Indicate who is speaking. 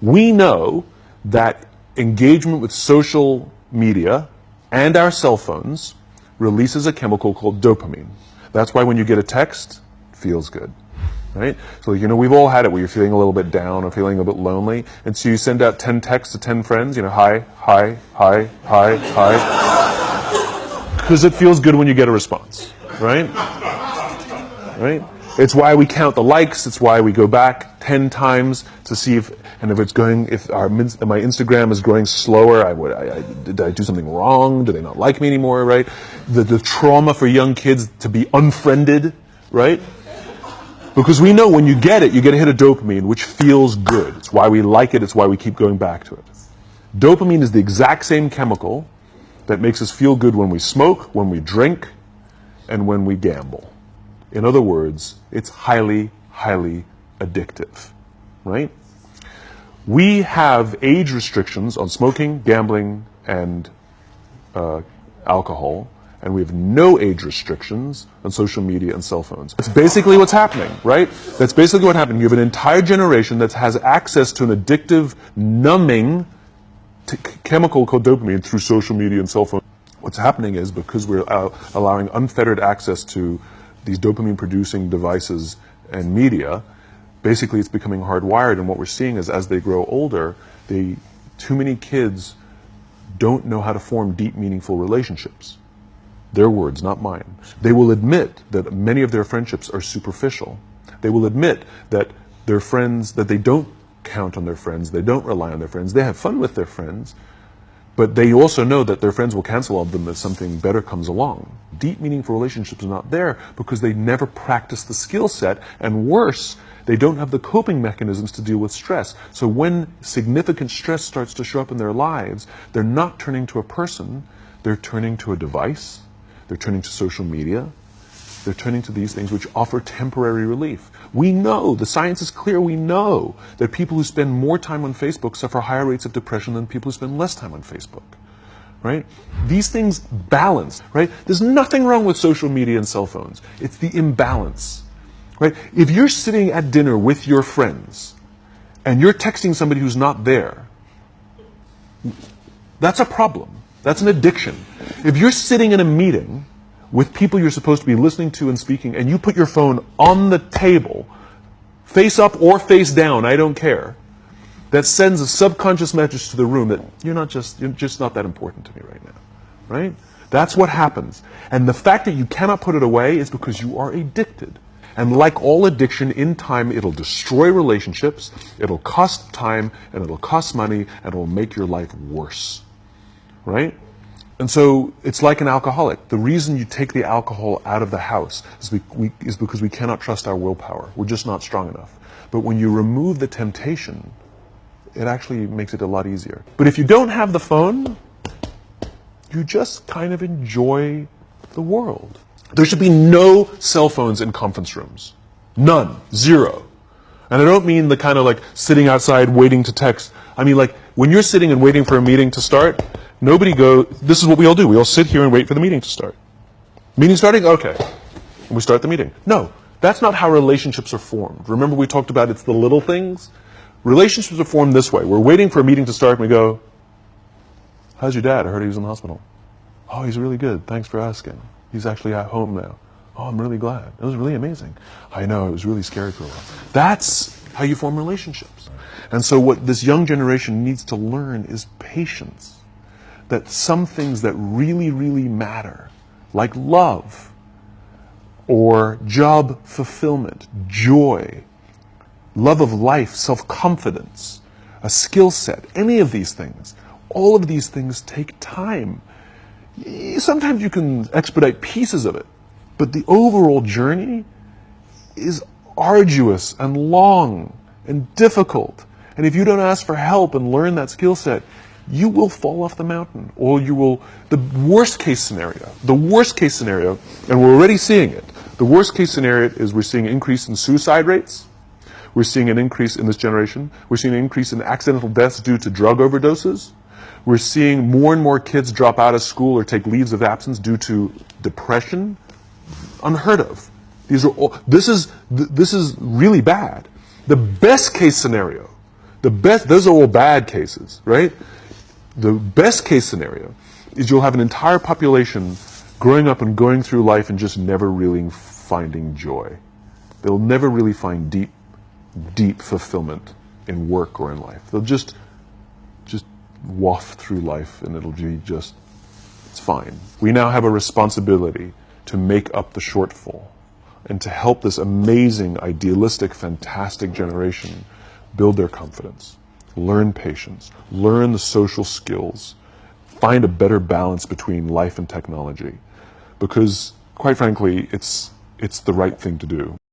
Speaker 1: We know that engagement with social media and our cell phones releases a chemical called dopamine. That's why when you get a text, it feels good, right? So, we've all had it where you're feeling a little bit down or feeling a bit lonely, and so you send out 10 texts to 10 friends, hi, hi, hi, hi, hi, because it feels good when you get a response, right? Right? It's why we count the likes. It's why we go back 10 times to see if my Instagram is growing slower, did I do something wrong? Do they not like me anymore, right? The trauma for young kids to be unfriended, right? Because we know when you get a hit of dopamine, which feels good. It's why we like it. It's why we keep going back to it. Dopamine is the exact same chemical that makes us feel good when we smoke, when we drink, and when we gamble. In other words, it's highly, highly addictive, right? We have age restrictions on smoking, gambling, and alcohol, and we have no age restrictions on social media and cell phones. That's basically what's happening, right? That's basically what happened. You have an entire generation that has access to an addictive, numbing chemical called dopamine through social media and cell phones. What's happening is because we're allowing unfettered access to these dopamine-producing devices and media, basically it's becoming hardwired, and what we're seeing is as they grow older, too many kids don't know how to form deep, meaningful relationships. Their words, not mine. They will admit that many of their friendships are superficial. They will admit that their friends, that they don't count on their friends, they don't rely on their friends, they have fun with their friends, but they also know that their friends will cancel on them if something better comes along. Deep, meaningful relationships are not there because they never practice the skill set, and worse, they don't have the coping mechanisms to deal with stress. So when significant stress starts to show up in their lives, they're not turning to a person, they're turning to a device, they're turning to social media, they're turning to these things which offer temporary relief. We know, the science is clear, we know that people who spend more time on Facebook suffer higher rates of depression than people who spend less time on Facebook, right? These things balance, right? There's nothing wrong with social media and cell phones. It's the imbalance, right? If you're sitting at dinner with your friends and you're texting somebody who's not there, that's a problem. That's an addiction. If you're sitting in a meeting with people you're supposed to be listening to and speaking, and you put your phone on the table, face up or face down, I don't care, that sends a subconscious message to the room that you're just not that important to me right now, right? That's what happens. And the fact that you cannot put it away is because you are addicted. And like all addiction, in time, it'll destroy relationships, it'll cost time, and it'll cost money, and it'll make your life worse, right? And so it's like an alcoholic. The reason you take the alcohol out of the house is because we cannot trust our willpower. We're just not strong enough. But when you remove the temptation, it actually makes it a lot easier. But if you don't have the phone, you just kind of enjoy the world. There should be no cell phones in conference rooms. None. Zero. And I don't mean the kind of like sitting outside waiting to text. I mean like when you're sitting and waiting for a meeting to start, this is what we all do. We all sit here and wait for the meeting to start. Meeting starting? Okay. And we start the meeting. No, that's not how relationships are formed. Remember we talked about it's the little things? Relationships are formed this way. We're waiting for a meeting to start and we go, how's your dad? I heard he was in the hospital. Oh, he's really good. Thanks for asking. He's actually at home now. Oh, I'm really glad. It was really amazing. I know, it was really scary for a while. That's how you form relationships. And so what this young generation needs to learn is patience. That some things that really, really matter, like love, or job fulfillment, joy, love of life, self-confidence, a skill set, any of these things, all of these things take time. Sometimes you can expedite pieces of it, but the overall journey is arduous and long and difficult. And if you don't ask for help and learn that skill set, you will fall off the mountain, or the worst case scenario, and we're already seeing it, the worst case scenario is we're seeing an increase in suicide rates, we're seeing an increase in this generation, we're seeing an increase in accidental deaths due to drug overdoses, we're seeing more and more kids drop out of school or take leaves of absence due to depression, unheard of. This is really bad. The best case scenario Those are all bad cases, right? The best case scenario is you'll have an entire population growing up and going through life and just never really finding joy. They'll never really find deep fulfillment in work or in life. They'll just waft through life and it'll be just, it's fine. We now have a responsibility to make up the shortfall and to help this amazing, idealistic, fantastic generation build their confidence, learn patience, learn the social skills, find a better balance between life and technology. Because, quite frankly, it's the right thing to do.